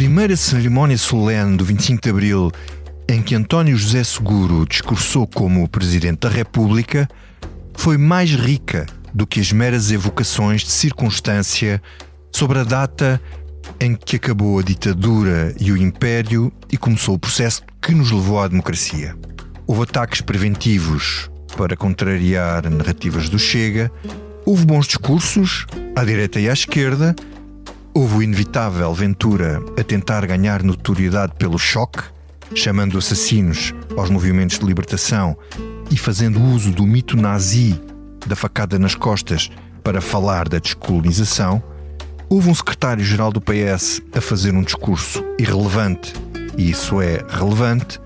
primeira cerimónia solene do 25 de Abril, em que António José Seguro discursou como Presidente da República, foi mais rica do que as meras evocações de circunstância sobre a data em que acabou a ditadura e o império e começou o processo que nos levou à democracia. Houve ataques preventivos para contrariar narrativas do Chega, houve bons discursos à direita e à esquerda, houve o inevitável Ventura a tentar ganhar notoriedade pelo choque, chamando assassinos aos movimentos de libertação e fazendo uso do mito nazi da facada nas costas para falar da descolonização. Houve um secretário-geral do PS a fazer um discurso irrelevante, e isso é relevante,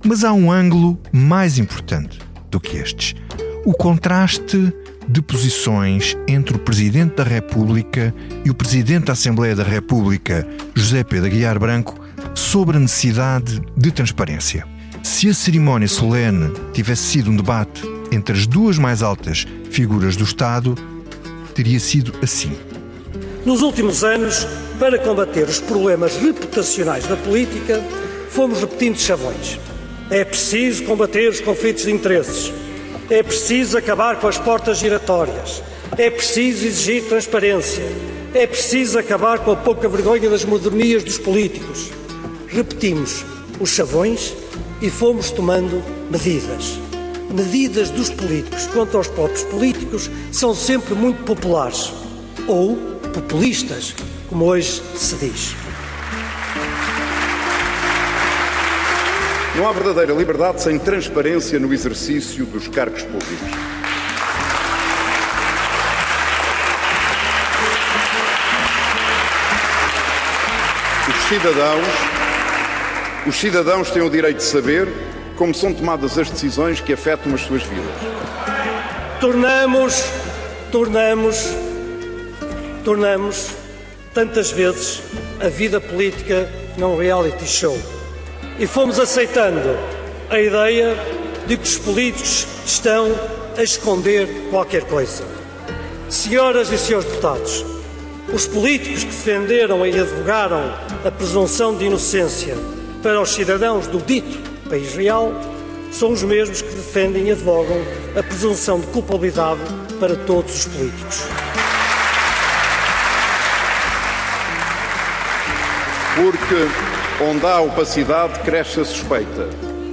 mas há um ângulo mais importante do que estes: o contraste de posições entre o Presidente da República e o Presidente da Assembleia da República, José Pedro Aguiar Branco, sobre a necessidade de transparência. Se a cerimónia solene tivesse sido um debate entre as duas mais altas figuras do Estado, teria sido assim. Nos últimos anos, para combater os problemas reputacionais da política, fomos repetindo chavões. É preciso combater os conflitos de interesses. É preciso acabar com as portas giratórias. É preciso exigir transparência. É preciso acabar com a pouca vergonha das modernias dos políticos. Repetimos os chavões e fomos tomando medidas. Medidas dos políticos contra os próprios políticos são sempre muito populares. Ou populistas, como hoje se diz. Não há verdadeira liberdade sem transparência no exercício dos cargos públicos. Os cidadãos têm o direito de saber como são tomadas as decisões que afetam as suas vidas. Tornamos tantas vezes a vida política num reality show e fomos aceitando a ideia de que os políticos estão a esconder qualquer coisa. Senhoras e senhores deputados, os políticos que defenderam e advogaram a presunção de inocência para os cidadãos do dito país real são os mesmos que defendem e advogam a presunção de culpabilidade para todos os políticos. Porque onde há opacidade, cresce a suspeita.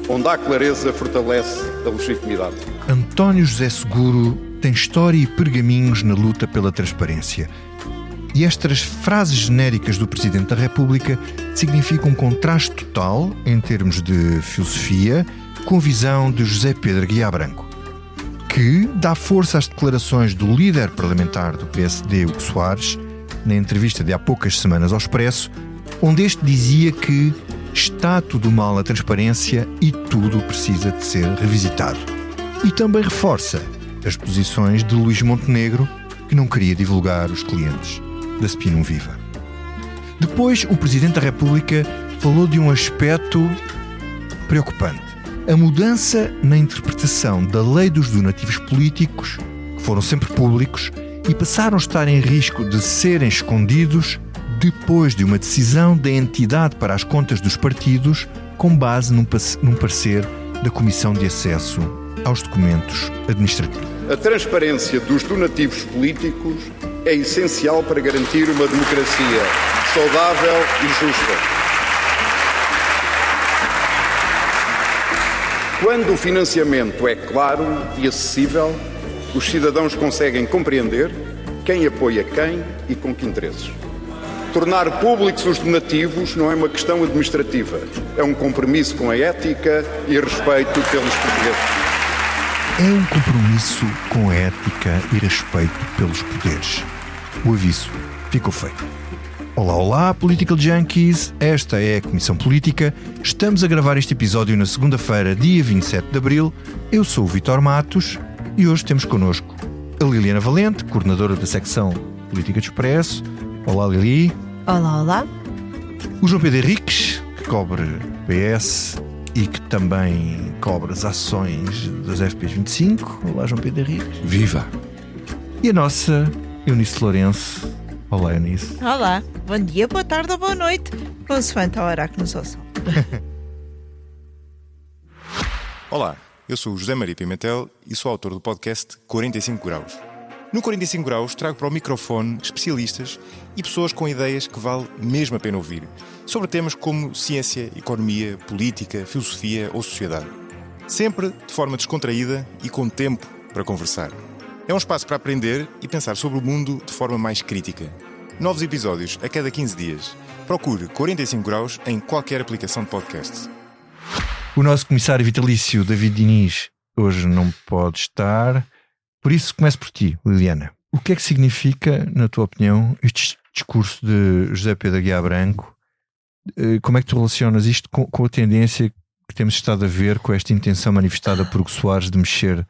Onde há clareza, fortalece a legitimidade. António José Seguro tem história e pergaminhos na luta pela transparência. E estas frases genéricas do Presidente da República significam um contraste total, em termos de filosofia, com a visão de José Pedro Aguiar Branco, que dá força às declarações do líder parlamentar do PSD, Hugo Soares, na entrevista de há poucas semanas ao Expresso, onde este dizia que está tudo mal na transparência e tudo precisa de ser revisitado. E também reforça as posições de Luís Montenegro, que não queria divulgar os clientes da Spinum Viva. Depois, o Presidente da República falou de um aspecto preocupante: a mudança na interpretação da lei dos donativos políticos, que foram sempre públicos e passaram a estar em risco de serem escondidos depois de uma decisão da entidade para as contas dos partidos, com base num parecer da Comissão de Acesso aos Documentos Administrativos. A transparência dos donativos políticos é essencial para garantir uma democracia saudável e justa. Quando o financiamento é claro e acessível, os cidadãos conseguem compreender quem apoia quem e com que interesses. Tornar públicos os donativos não é uma questão administrativa, é um compromisso com a ética e respeito pelos portugueses. É um compromisso com a ética e respeito pelos poderes. O aviso ficou feito. Olá, olá, Political Junkies. Esta é a Comissão Política. Estamos a gravar este episódio na segunda-feira, dia 27 de Abril. Eu sou o Vítor Matos e hoje temos connosco a Liliana Valente, coordenadora da secção Política do Expresso. Olá, Lili. Olá, olá. O João Pedro Henriques, que cobre PS e que também cobre as ações das FPs 25. Olá, João Pedro Henriques. Viva! E a nossa Eunice Lourenço, Olá, Eunice. Olá, bom dia, boa tarde ou boa noite, consoante a hora que nos ouçam. Olá, eu sou o José Maria Pimentel e sou autor do podcast 45 Graus. No 45 Graus trago para o microfone especialistas e pessoas com ideias que vale mesmo a pena ouvir, sobre temas como ciência, economia, política, filosofia ou sociedade. Sempre de forma descontraída e com tempo para conversar. É um espaço para aprender e pensar sobre o mundo de forma mais crítica. Novos episódios a cada 15 dias. Procure 45 Graus em qualquer aplicação de podcast. O nosso comissário vitalício, David Diniz, hoje não pode estar. Por isso, começo por ti, Liliana. O que é que significa, na tua opinião, este discurso de José Pedro Aguiar Branco? Como é que tu relacionas isto com a tendência que temos estado a ver, com esta intenção manifestada por Hugo Soares de mexer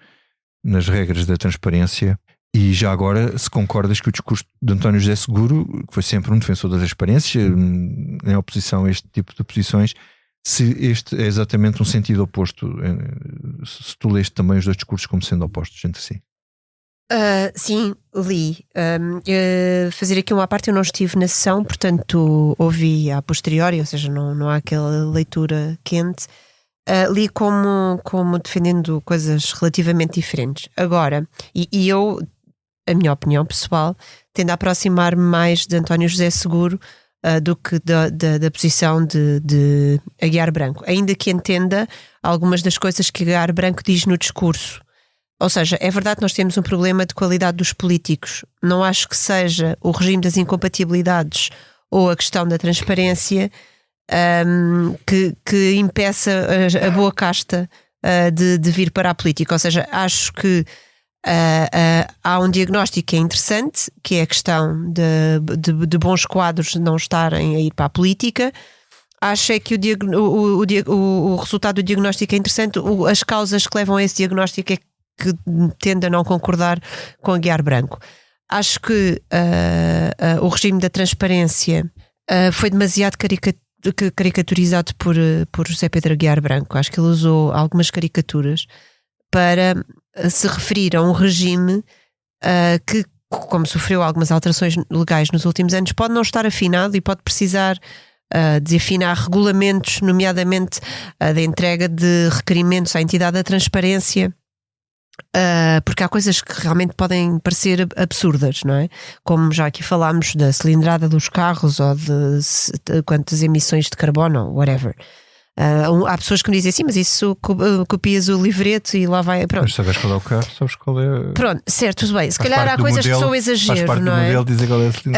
nas regras da transparência? E já agora, se concordas que o discurso de António José Seguro, que foi sempre um defensor da transparência, em oposição a este tipo de posições, se este é exatamente um sentido oposto, se tu leste também os dois discursos como sendo opostos entre si? Sim, li. Fazer aqui uma parte, eu não estive na sessão, portanto ouvi a posteriori, ou seja, não há aquela leitura quente. Li como defendendo coisas relativamente diferentes. Agora, e eu, a minha opinião pessoal, tendo a aproximar-me mais de António José Seguro do que da posição de Aguiar Branco, ainda que entenda algumas das coisas que Aguiar Branco diz no discurso. Ou seja, é verdade que nós temos um problema de qualidade dos políticos. Não acho que seja o regime das incompatibilidades ou a questão da transparência que impeça a boa casta de vir para a política. Ou seja, acho que há um diagnóstico que é interessante, que é a questão de bons quadros não estarem a ir para a política. Acho é que o resultado do diagnóstico é interessante. As causas que levam a esse diagnóstico é que tende a não concordar com Aguiar Branco. Acho que o regime da transparência foi demasiado caricaturizado por José Pedro Aguiar Branco. Acho que ele usou algumas caricaturas para se referir a um regime que, como sofreu algumas alterações legais nos últimos anos, pode não estar afinado e pode precisar de afinar regulamentos, nomeadamente da entrega de requerimentos à entidade da transparência, porque há coisas que realmente podem parecer absurdas, não é? Como já aqui falámos da cilindrada dos carros ou de quantas emissões de carbono, whatever. Há pessoas que me dizem assim, mas isso copias o livreto e lá vai. Pronto. Mas sabes qual é o carro, sabes qual é. Pronto, certo, tudo bem. Se calhar há coisas modelo, que são exagero, não é?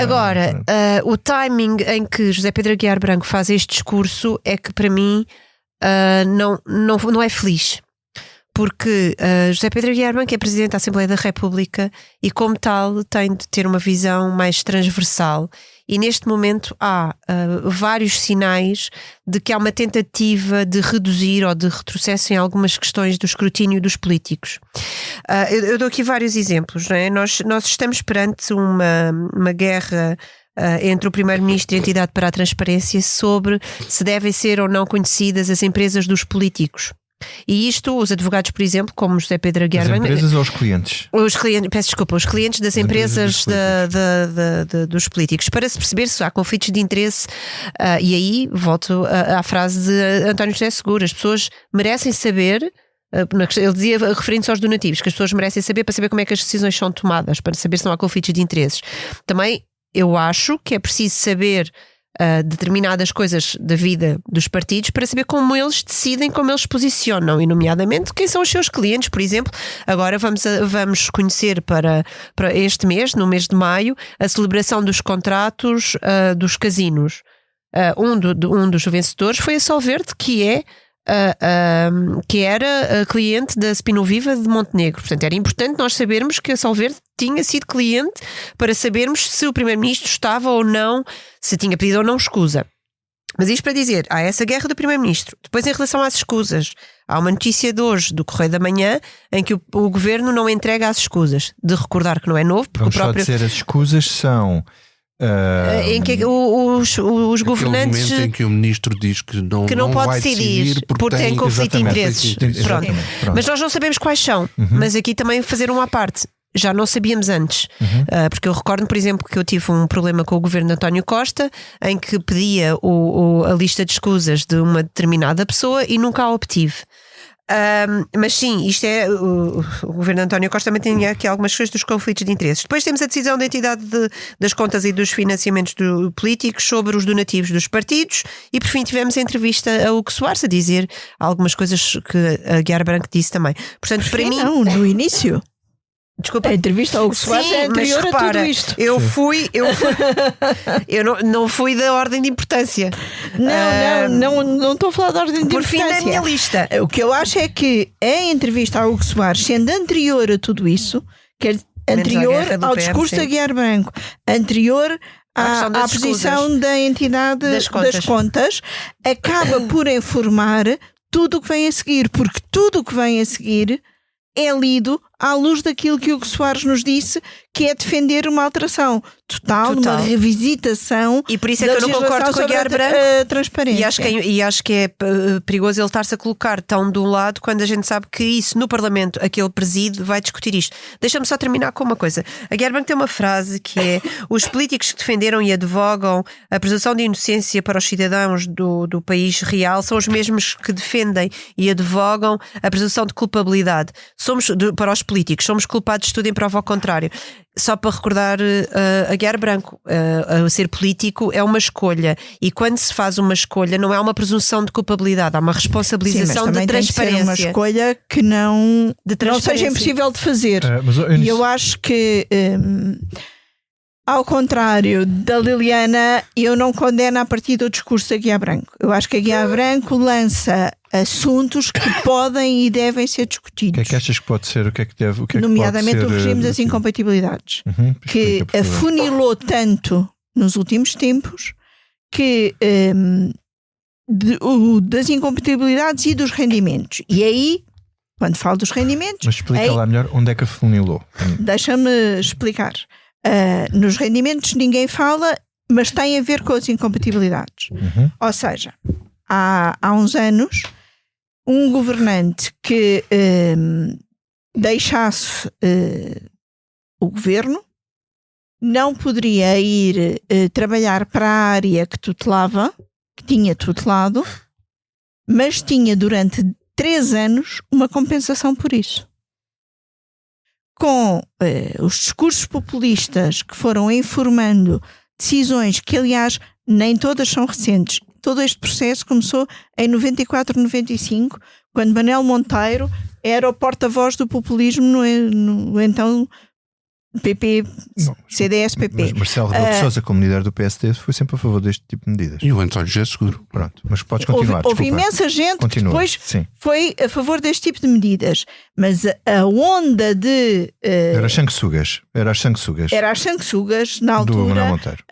Agora, o timing em que José Pedro Aguiar Branco faz este discurso é que para mim não é feliz. Porque José Pedro Aguiar Branco é Presidente da Assembleia da República e, como tal, tem de ter uma visão mais transversal. E neste momento há vários sinais de que há uma tentativa de reduzir ou de retrocesso em algumas questões do escrutínio dos políticos. Eu dou aqui vários exemplos, não é? Nós estamos perante uma guerra entre o Primeiro-Ministro e a Entidade para a Transparência sobre se devem ser ou não conhecidas as empresas dos políticos. E isto, os advogados, por exemplo, como José Pedro Aguiar Branco. As empresas ou os clientes? Os clientes das empresas dos políticos, para se perceber se há conflitos de interesse. E aí volto à frase de António José Seguro: as pessoas merecem saber. Ele dizia, referindo-se aos donativos, que as pessoas merecem saber para saber como é que as decisões são tomadas, para saber se não há conflitos de interesses. Também eu acho que é preciso saber determinadas coisas da vida dos partidos para saber como eles decidem, como eles se posicionam, e nomeadamente quem são os seus clientes. Por exemplo, agora vamos conhecer para este mês, no mês de maio, a celebração dos contratos dos casinos. Um dos vencedores foi a Solverde, que era cliente da Spinoviva de Montenegro. Portanto, era importante nós sabermos que a Solverde tinha sido cliente para sabermos se o Primeiro-Ministro estava ou não, se tinha pedido ou não escusa. Mas isto para dizer, há essa guerra do Primeiro-Ministro. Depois, em relação às escusas, há uma notícia de hoje do Correio da Manhã em que o Governo não entrega as escusas. De recordar que não é novo, porque vamos o próprio... só dizer, as escusas são... em que os governantes, momento em que o ministro diz que não pode vai decidir porque tem conflito de interesses. Pronto. Mas nós não sabemos quais são. Mas aqui também fazer uma à parte. já não sabíamos antes. Porque eu recordo, por exemplo, que eu tive um problema com o governo de António Costa, em que pedia a lista de escusas de uma determinada pessoa e nunca a obtive. Mas sim, isto é o governo de António Costa também tinha aqui algumas coisas dos conflitos de interesses. Depois temos a decisão da entidade das contas e dos financiamentos políticos sobre os donativos dos partidos, e por fim tivemos a entrevista a Hugo Soares a dizer algumas coisas que a Guiar Branco disse também. Portanto, para mim, não, no início. Desculpa. A entrevista ao Hugo Soares é anterior a tudo isto. Eu não fui da ordem de importância. Não estou a falar da ordem de por importância. Por fim da minha lista. O que eu acho é que a entrevista ao Hugo Soares, sendo anterior a tudo isso, que é anterior ao discurso da Guiar Branco, anterior à posição da entidade das contas, acaba por informar tudo o que vem a seguir, porque tudo o que vem a seguir é lido à luz daquilo que o Hugo Soares nos disse, que é defender uma alteração total. Uma revisitação. E por isso é que eu não concordo com a Guiar Branco. Transparência. E acho que é perigoso ele estar-se a colocar tão de um lado quando a gente sabe que isso no Parlamento, aquele presídio, vai discutir isto. Deixa-me só terminar com uma coisa. A Guiar Branco tem uma frase que é: os políticos que defenderam e advogam a presunção de inocência para os cidadãos do país real são os mesmos que defendem e advogam a presunção de culpabilidade. Para os políticos, somos culpados de tudo em prova ao contrário. Só para recordar a Guiar Branco, ser político é uma escolha, e quando se faz uma escolha não é uma presunção de culpabilidade, há uma responsabilização de transparência. Tem que ser uma escolha que não seja impossível de fazer. E eu acho que ao contrário da Liliana, eu não condeno a partir do discurso da Guiar Branco. Eu acho que a Guiar Branco lança assuntos que podem e devem ser discutidos. O que é que achas que pode ser? O que é que deve? O que é que nomeadamente pode ser, o regime das incompatibilidades, que afunilou tanto nos últimos tempos, que das incompatibilidades e dos rendimentos. E aí, quando falo dos rendimentos... Mas explica lá melhor onde é que afunilou. Deixa-me explicar. Nos rendimentos ninguém fala, mas tem a ver com as incompatibilidades. Ou seja, há uns anos, um governante que deixasse o governo não poderia ir trabalhar para a área que tutelava, que tinha tutelado, mas tinha durante 3 anos uma compensação por isso. Com os discursos populistas que foram informando decisões que, aliás, nem todas são recentes. Todo este processo começou em 94, 95, quando Manuel Monteiro era o porta-voz do populismo no então PP, CDS-PP. Mas Marcelo Rebelo de Sousa, como líder do PSD, foi sempre a favor deste tipo de medidas. E o António José Seguro. Pronto, mas podes continuar. Houve imensa gente que depois foi a favor deste tipo de medidas. Mas a onda de... Era as sanguessugas. Era as sanguessugas na altura. Do Manuel Monteiro.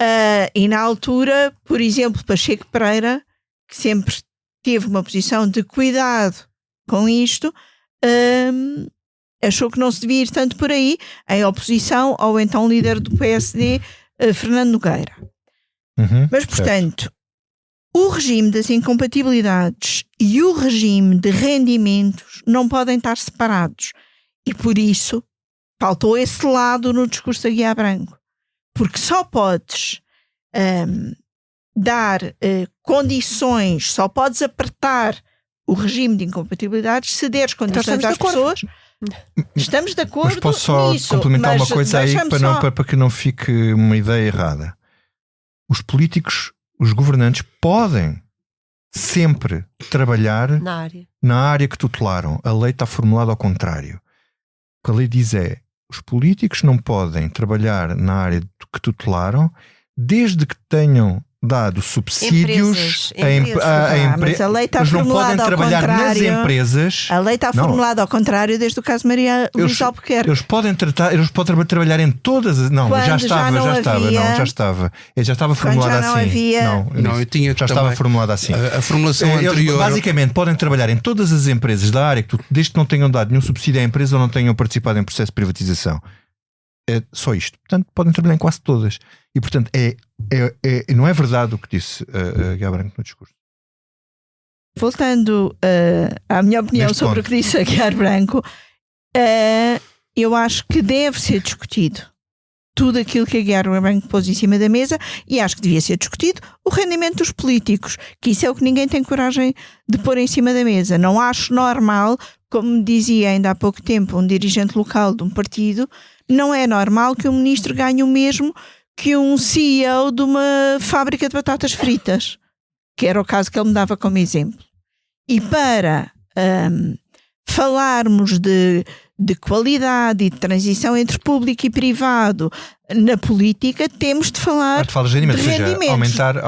E na altura, por exemplo, Pacheco Pereira, que sempre teve uma posição de cuidado com isto... achou que não se devia ir tanto por aí, em oposição ao então líder do PSD, Fernando Nogueira. Mas, portanto, o regime das incompatibilidades e o regime de rendimentos não podem estar separados. E por isso faltou esse lado no discurso da Guiar Branco. Porque só podes dar condições, só podes apertar o regime de incompatibilidades se deres condições às pessoas. Estamos de acordo. Mas posso só complementar uma coisa aí para que não fique uma ideia errada. Os políticos, os governantes podem sempre trabalhar na área que tutelaram. A lei está formulada ao contrário. O que a lei diz é: os políticos não podem trabalhar na área que tutelaram desde que tenham dado subsídios a empresas. Mas a lei está não podem formulada ao trabalhar nas empresas. A lei está formulada ao contrário desde o caso Maria Luísa Albuquerque. Eles podem trabalhar em todas as... Não, já estava formulada assim. Eu tinha já estava formulada assim. A formulação anterior... Basicamente podem trabalhar em todas as empresas da área, desde que não tenham dado nenhum subsídio à empresa ou não tenham participado em processo de privatização. É só isto. Portanto, podem trabalhar em quase todas. E, portanto, não é verdade o que disse a Guiar Branco no discurso. Voltando à minha opinião sobre o que disse a Guiar Branco, eu acho que deve ser discutido tudo aquilo que a Guiar Branco pôs em cima da mesa, e acho que devia ser discutido o rendimento dos políticos, que isso é o que ninguém tem coragem de pôr em cima da mesa. Não acho normal, como me dizia ainda há pouco tempo um dirigente local de um partido, não é normal que um ministro ganhe o mesmo que um CEO de uma fábrica de batatas fritas, que era o caso que ele me dava como exemplo. E para falarmos de qualidade e de transição entre público e privado na política, temos de falar de rendimentos. Ou seja,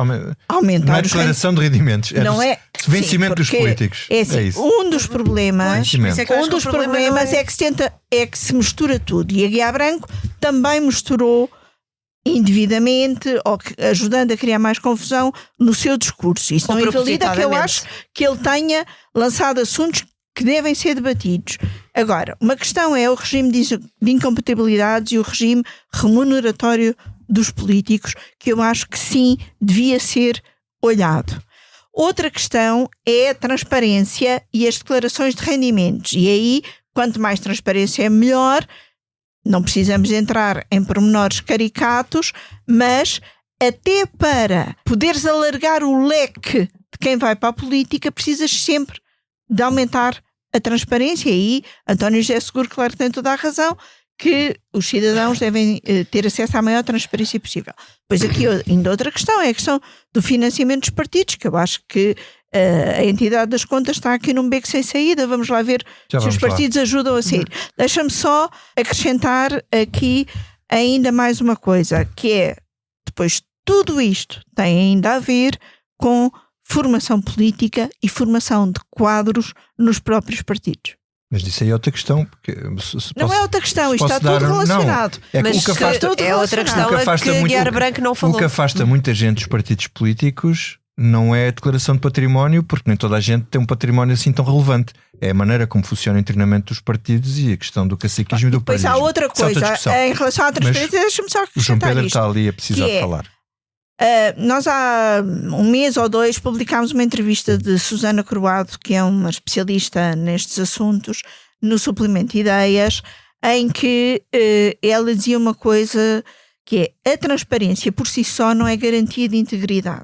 aumentar a declaração de rendimentos. Não é vencimento dos políticos. É isso. Um dos problemas, é que se mistura tudo. E a Guiar Branco também misturou indevidamente, ou ajudando a criar mais confusão no seu discurso. Isso não invalida que eu acho que ele tenha lançado assuntos que devem ser debatidos. Agora, uma questão é o regime de incompatibilidades e o regime remuneratório dos políticos, que eu acho que sim, devia ser olhado. Outra questão é a transparência e as declarações de rendimentos. E aí, quanto mais transparência é melhor. Não precisamos entrar em pormenores caricatos, mas até para poderes alargar o leque de quem vai para a política, precisas sempre de aumentar a transparência. E aí, António José Seguro, claro que tem toda a razão, que os cidadãos devem ter acesso à maior transparência possível. Pois aqui ainda outra questão, é a questão do financiamento dos partidos, que eu acho que a entidade das contas está aqui num beco sem saída. Vamos lá ver se os partidos ajudam a sair. Deixa-me só acrescentar aqui ainda mais uma coisa, que é, depois tudo isto tem ainda a ver com formação política e formação de quadros nos próprios partidos. Mas isso aí é outra questão. Não é outra questão, isto está tudo relacionado. Não, é outra questão que a Guiar Branco não falou. O que afasta muita gente dos partidos políticos não é a declaração de património, porque nem toda a gente tem um património assim tão relevante. É a maneira como funciona o internamento dos partidos e a questão do caciquismo e do país. Depois há outra coisa, em relação à transparência, deixa-me só acrescentar. O João Pedro está ali a precisar de falar. Nós há um mês ou dois publicámos uma entrevista de Susana Croado, que é uma especialista nestes assuntos, no Suplemento Ideias, em que ela dizia uma coisa que é: a transparência por si só não é garantia de integridade.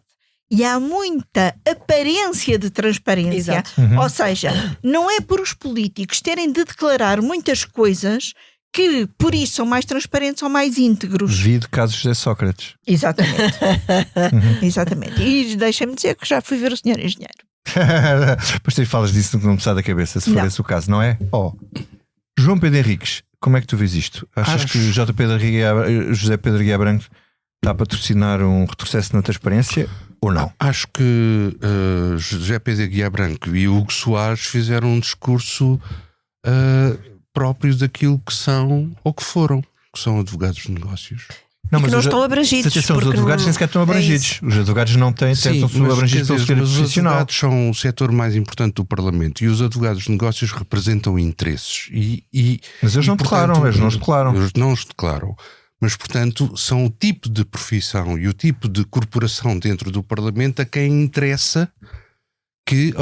E há muita aparência de transparência. Ou seja, não é por os políticos terem de declarar muitas coisas que por isso são mais transparentes ou mais íntegros. Devido casos de Sócrates. Exatamente. Exatamente. E deixa-me dizer que já fui ver o senhor engenheiro. Depois tu falas disso que não me sai da cabeça, se for esse o caso, não é? João Pedro Henriques, como é que tu vês isto? Achas que José Pedro Guiar Branco está a patrocinar um retrocesso na transparência ou não? Acho que José Pedro Guiar Branco e Hugo Soares fizeram um discurso próprios daquilo que são ou que foram, que são advogados de negócios. Não, mas não estão abrangidos. Os advogados nem sequer estão abrangidos. Os advogados não têm, tentam ser abrangidos pelo segredo profissional. Os advogados são o setor mais importante do Parlamento e os advogados de negócios representam interesses. Mas eles não declaram, eles não os declaram. Eles não os declaram. Mas, portanto, são o tipo de profissão e o tipo de corporação dentro do Parlamento a quem interessa que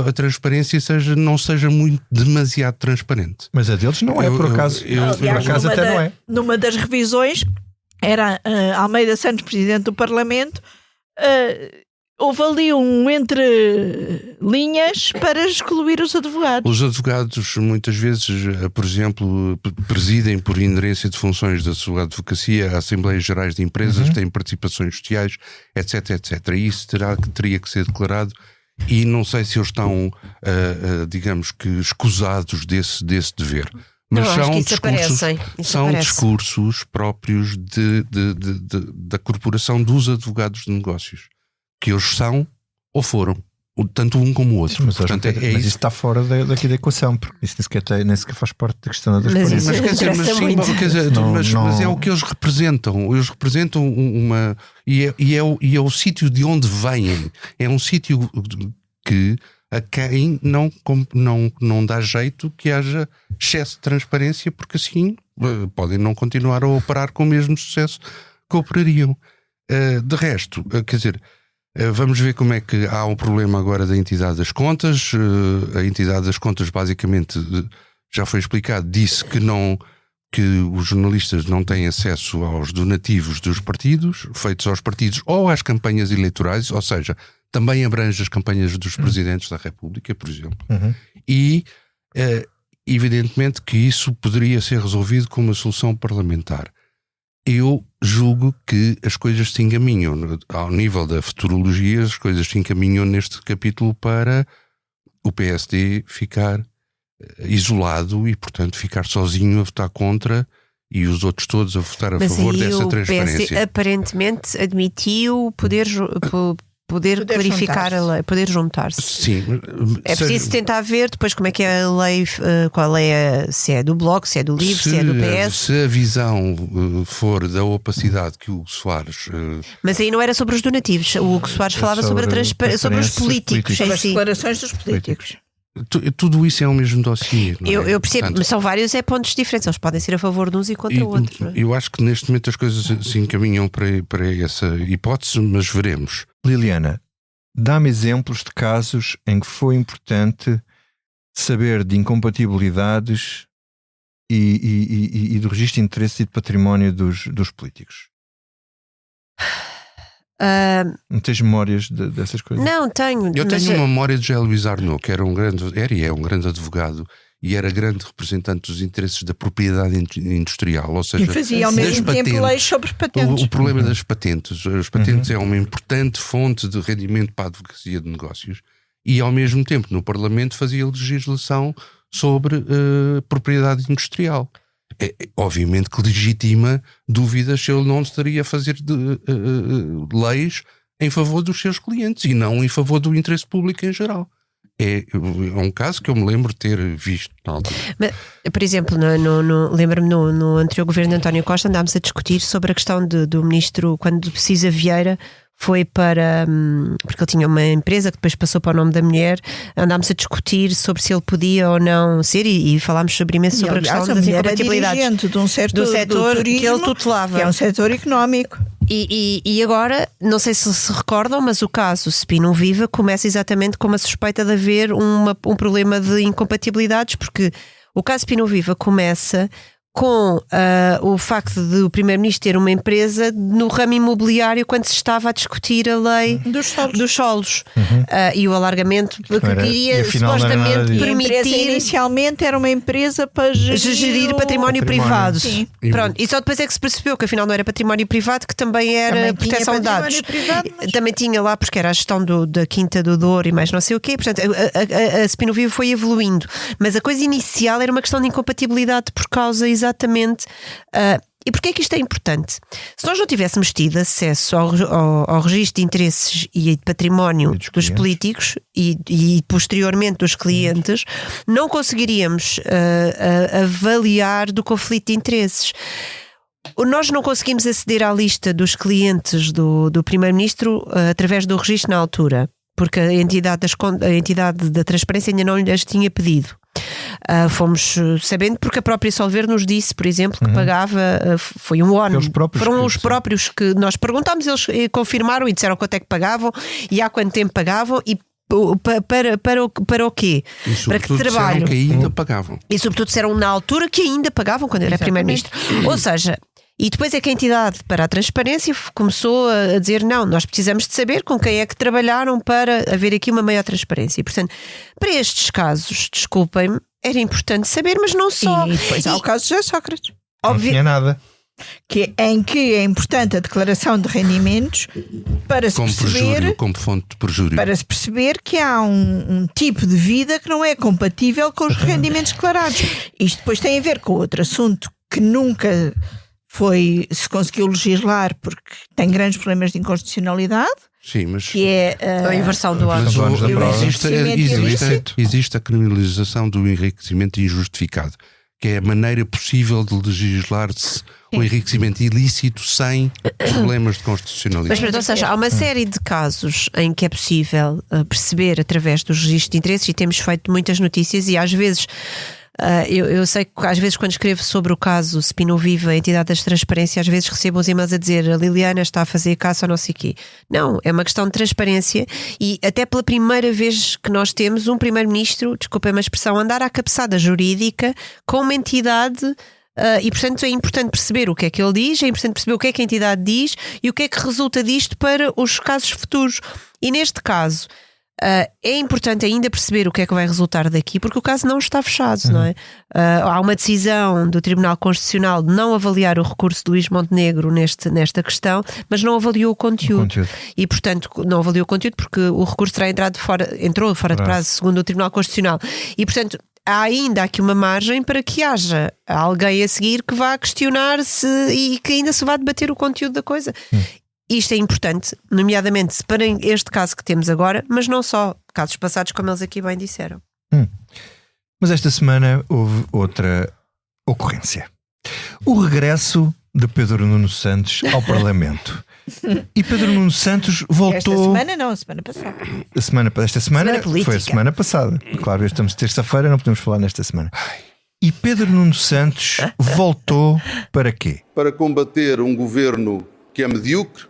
a transparência não seja demasiado transparente. Mas a deles não é, por acaso. Por acaso até não é. Numa das revisões, era Almeida Santos, presidente do Parlamento, houve ali um entre linhas para excluir os advogados. Os advogados muitas vezes, por exemplo, presidem por inerência de funções da sua advocacia a Assembleias Gerais de Empresas, têm participações sociais, etc, etc. E isso teria que ser declarado. E não sei se eles estão, digamos que, escusados desse dever. Mas são discursos próprios da corporação dos advogados de negócios, que eles são ou foram, tanto um como o outro. Mas, portanto, mas isso está fora daqui da equação, porque isso nem sequer faz parte da questão da transparência. Mas é o que eles representam. Eles representam uma... E é o sítio de onde vêm. É um sítio que a quem não dá jeito que haja excesso de transparência, porque assim podem não continuar a operar com o mesmo sucesso que operariam. De resto, quer dizer... Vamos ver como é que há um problema agora da entidade das contas. A entidade das contas basicamente, já foi explicado, disse que não que os jornalistas não têm acesso aos donativos dos partidos, feitos aos partidos ou às campanhas eleitorais, ou seja, também abrange as campanhas dos presidentes da República, por exemplo. E evidentemente que isso poderia ser resolvido com uma solução parlamentar. Eu julgo que as coisas se encaminham, ao nível da futurologia, as coisas se encaminham neste capítulo para o PSD ficar isolado e, portanto, ficar sozinho a votar contra e os outros todos a votar a favor dessa transparência. PSD aparentemente admitiu poder clarificar a lei, poder juntar-se. Sim. É preciso tentar ver depois como é que é a lei, qual é, se é do Bloco, se é do LIVRE, se é do PS. Se a visão for da opacidade que o Hugo Soares... Mas aí não era sobre os donativos. O Hugo Soares falava sobre os políticos. Sobre as declarações dos políticos. Tudo isso é o mesmo dossiê. Eu percebo, mas são vários pontos diferentes. Eles podem ser a favor de uns e contra outros. Não é? Eu acho que neste momento as coisas se encaminham para essa hipótese, mas veremos. Liliana, dá-me exemplos de casos em que foi importante saber de incompatibilidades e do registro de interesse e de património dos políticos. Não tens memórias dessas coisas? Não, tenho. Eu tenho uma memória de José Luís Arnaud, que era um grande advogado e era grande representante dos interesses da propriedade industrial, ou seja, e fazia ao mesmo tempo leis sobre patentes. O problema das patentes. As patentes é uma importante fonte de rendimento para a advocacia de negócios e ao mesmo tempo no Parlamento fazia legislação sobre propriedade industrial. Obviamente que legitima dúvidas se ele não estaria a fazer leis em favor dos seus clientes e não em favor do interesse público em geral. É um caso que eu me lembro de ter visto na altura. Mas, por exemplo, lembro-me no anterior governo de António Costa andámos a discutir sobre a questão do ministro, quando Cisa Vieira foi para... porque ele tinha uma empresa que depois passou para o nome da mulher, andámos a discutir sobre se ele podia ou não ser e falámos sobre imenso sobre a questão das incompatibilidades. É dirigente de um setor turismo, que ele tutelava. Que é um setor económico. E agora, não sei se recordam, mas o caso Spinum Viva começa exatamente com uma suspeita de haver um problema de incompatibilidades, porque o caso Spinum Viva começa com o facto de o Primeiro-Ministro ter uma empresa no ramo imobiliário quando se estava a discutir a lei dos solos e o alargamento que queria supostamente permitir. Inicialmente era uma empresa para gerir património privado. Sim. Pronto, e só depois é que se percebeu que afinal não era património privado, que também era proteção de dados. Também tinha lá, porque era a gestão da Quinta do Douro e mais não sei o quê. Portanto, a Spinum Viva foi evoluindo, mas a coisa inicial era uma questão de incompatibilidade por causa exatamente. E porquê é que isto é importante? Se nós não tivéssemos tido acesso ao registro de interesses e de património dos políticos e posteriormente dos clientes, não conseguiríamos avaliar do conflito de interesses. Nós não conseguimos aceder à lista dos clientes do Primeiro-Ministro através do registro na altura, porque a entidade da transparência ainda não lhes tinha pedido. Fomos sabendo porque a própria Solver nos disse, por exemplo, que pagava, foi um ONU. Foram os próprios que nós perguntámos, eles confirmaram e disseram quanto é que pagavam e há quanto tempo pagavam e para o quê? Para que trabalho? Que ainda pagavam. E sobretudo disseram na altura que ainda pagavam quando era Primeiro-Ministro. Ou seja, e depois é que a entidade para a transparência começou a dizer não, nós precisamos de saber com quem é que trabalharam para haver aqui uma maior transparência. E portanto, para estes casos, desculpem-me, era importante saber, mas não só. E depois há o caso de José Sócrates. Não tinha nada. Em que é importante a declaração de rendimentos para se perceber, como fonte de prejuízo, para se perceber que há um tipo de vida que não é compatível com os rendimentos declarados. Isto depois tem a ver com outro assunto que nunca se conseguiu legislar porque tem grandes problemas de inconstitucionalidade. Sim, mas que é a inversão do ônus. Existe a criminalização do enriquecimento injustificado, que é a maneira possível de legislar-se o enriquecimento ilícito sem problemas de constitucionalidade. Mas, ou seja, há uma série de casos em que é possível perceber através dos registros de interesses, e temos feito muitas notícias e às vezes... eu sei que às vezes quando escrevo sobre o caso Spinum Viva, a entidade das transparência, às vezes recebo uns e-mails a dizer a Liliana está a fazer caça ou não sei o quê. Não, é uma questão de transparência e até pela primeira vez que nós temos um Primeiro-Ministro, desculpem a expressão, andar à cabeçada jurídica com uma entidade e portanto é importante perceber o que é que ele diz, é importante perceber o que é que a entidade diz e o que é que resulta disto para os casos futuros. E neste caso é importante ainda perceber o que é que vai resultar daqui, porque o caso não está fechado, não é? Há uma decisão do Tribunal Constitucional de não avaliar o recurso de Luís Montenegro nesta questão, mas não avaliou o conteúdo. E portanto não avaliou o conteúdo porque o recurso terá entrou fora de prazo, segundo o Tribunal Constitucional. E portanto há ainda aqui uma margem para que haja alguém a seguir que vá questionar-se e que ainda se vá debater o conteúdo da coisa. Isto é importante, nomeadamente para este caso que temos agora, mas não só, casos passados, como eles aqui bem disseram. Mas esta semana houve outra ocorrência. O regresso de Pedro Nuno Santos ao Parlamento. E Pedro Nuno Santos voltou... Esta semana não, a semana passada. Esta semana foi a semana passada. Claro, estamos terça-feira, não podemos falar nesta semana. E Pedro Nuno Santos voltou para quê? Para combater um governo que é medíocre,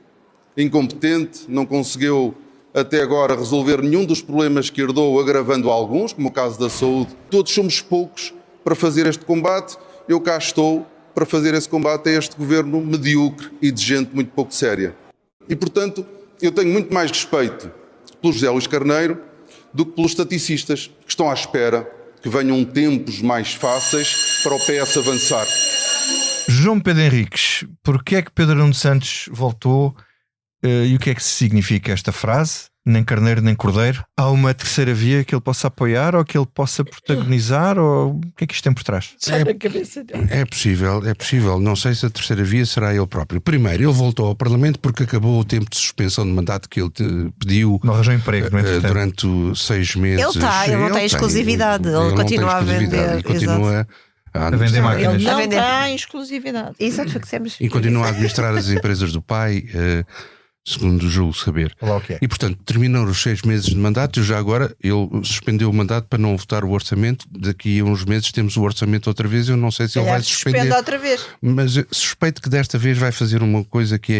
incompetente, não conseguiu até agora resolver nenhum dos problemas que herdou, agravando alguns, como o caso da saúde. Todos somos poucos para fazer este combate. Eu cá estou para fazer esse combate a este governo medíocre e de gente muito pouco séria. E, portanto, eu tenho muito mais respeito pelo José Luís Carneiro do que pelos estaticistas que estão à espera que venham tempos mais fáceis para o PS avançar. João Pedro Henriques, porquê é que Pedro Nuno Santos voltou? E o que é que significa esta frase? Nem carneiro nem cordeiro. Há uma terceira via que ele possa apoiar ou que ele possa protagonizar? Ou o que é que isto tem por trás? É possível. Não sei se a terceira via será ele próprio. Primeiro, ele voltou ao Parlamento porque acabou o tempo de suspensão de mandato que ele pediu. Não arranjou emprego, não é? Durante 6 meses. Ele não tem exclusividade. Ele continua a vender. E continua a vender máquinas. Ele não tem exclusividade. Exato, e continua a administrar as empresas do pai. Segundo julgo saber. Okay. E portanto terminaram os 6 meses de mandato e já agora ele suspendeu o mandato para não votar o orçamento. Daqui a uns meses temos o orçamento outra vez. Eu não sei se ele vai suspender outra vez. Mas suspeito que desta vez vai fazer uma coisa que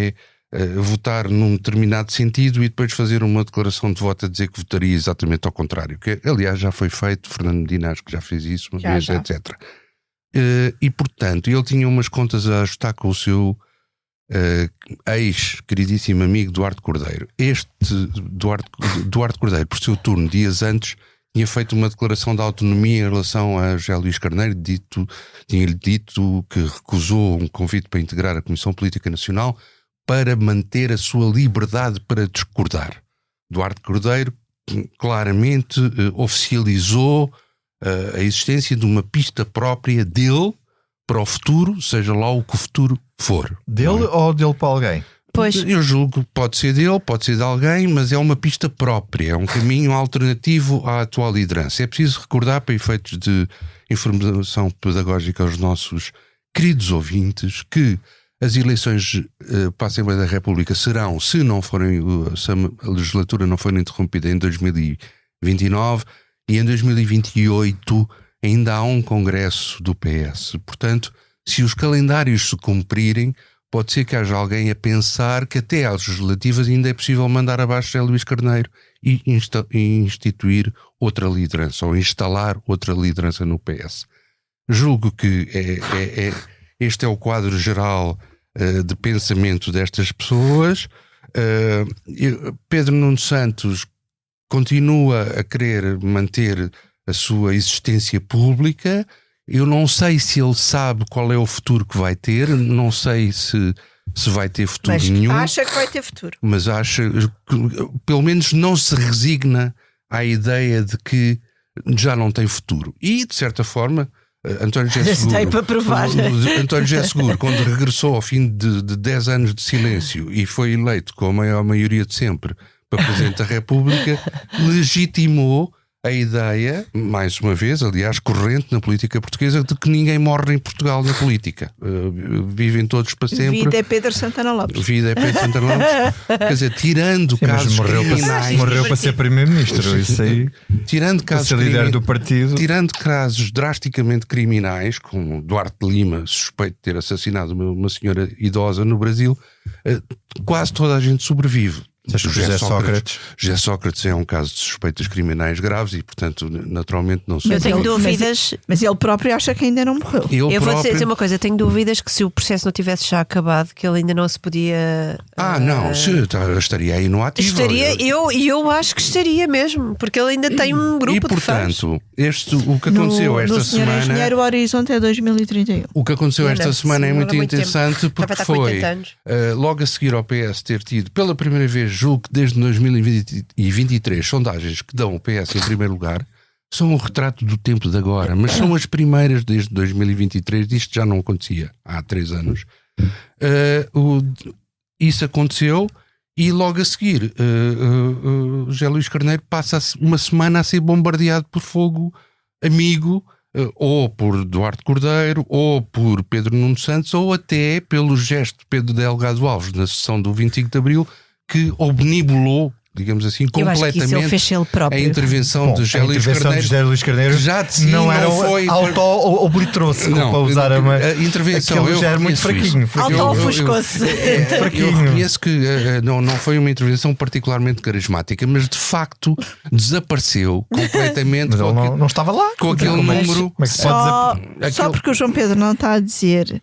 é votar num determinado sentido e depois fazer uma declaração de voto a dizer que votaria exatamente ao contrário, que aliás já foi feito. Fernando Medina acho que já fez isso uma vez, etc. E portanto ele tinha umas contas a ajustar com o seu ex-queridíssimo amigo Duarte Cordeiro. Este Duarte Cordeiro, por seu turno, dias antes, tinha feito uma declaração de autonomia em relação a José Luís Carneiro. Tinha-lhe dito que recusou um convite para integrar a Comissão Política Nacional para manter a sua liberdade para discordar. Duarte Cordeiro claramente oficializou a existência de uma pista própria dele para o futuro, seja lá o que o futuro for. Dele ou dele para alguém? Pois. Eu julgo que pode ser dele, pode ser de alguém, mas é uma pista própria, é um caminho alternativo à atual liderança. É preciso recordar, para efeitos de informação pedagógica aos nossos queridos ouvintes, que as eleições para a Assembleia da República serão, se a legislatura não for interrompida, em 2029, e em 2028 ainda há um congresso do PS. Portanto, se os calendários se cumprirem, pode ser que haja alguém a pensar que até às legislativas ainda é possível mandar abaixo José Luís Carneiro e instituir outra liderança, ou instalar outra liderança no PS. Julgo que este é o quadro geral de pensamento destas pessoas. Pedro Nuno Santos continua a querer manter a sua existência pública. Eu não sei se ele sabe qual é o futuro que vai ter, não sei se vai ter futuro nenhum. Acha que vai ter futuro. Mas acha que, pelo menos, não se resigna à ideia de que já não tem futuro. E, de certa forma, António José Seguro, para provar. António José Seguro, quando regressou ao fim de 10 anos de silêncio e foi eleito com a maior maioria de sempre para Presidente da República, legitimou a ideia, mais uma vez, aliás, corrente na política portuguesa, de que ninguém morre em Portugal na política. Vivem todos para sempre. Vida é Pedro Santana Lopes. Vida é Pedro Santana Lopes. Quer dizer, tirando casos criminais. Morreu para ser Primeiro-Ministro. Isso aí. Tirando casos líder do partido. Tirando casos drasticamente criminais, como Duarte Lima, suspeito de ter assassinado uma senhora idosa no Brasil, quase toda a gente sobrevive. José Sócrates é um caso de suspeitas criminais graves e, portanto, naturalmente não sei. Eu tenho dúvidas. Mas ele próprio acha que ainda não morreu. Vou dizer uma coisa: tenho dúvidas que se o processo não tivesse já acabado, que ele ainda não se podia. Não, estaria aí no ativo. Eu acho que estaria mesmo, porque ele ainda tem um grupo de fãs. O que aconteceu esta semana. Engenheiro, o horizonte é 2031. O que aconteceu esta semana é muito interessante porque foi logo a seguir ao PS ter tido pela primeira vez, julgo que desde 2023, sondagens que dão o PS em primeiro lugar. São um retrato do tempo de agora, mas são as primeiras desde 2023. Isto já não acontecia há 3 anos. Isso aconteceu e logo a seguir José Luís Carneiro passa uma semana a ser bombardeado por fogo amigo, ou por Duarte Cordeiro, ou por Pedro Nuno Santos, ou até pelo gesto de Pedro Delgado Alves na sessão do 25 de Abril, que obnubilou, digamos assim, completamente a intervenção de José Luís Carneiro, já de si não foi auto-obliterou-se, para usar a intervenção. Já era muito fraquinho. Auto-ofuscou-se. Eu reconheço que não foi uma intervenção particularmente carismática, mas de facto desapareceu completamente. Mas ele não estava lá com aquele número. Só porque o João Pedro não está a dizer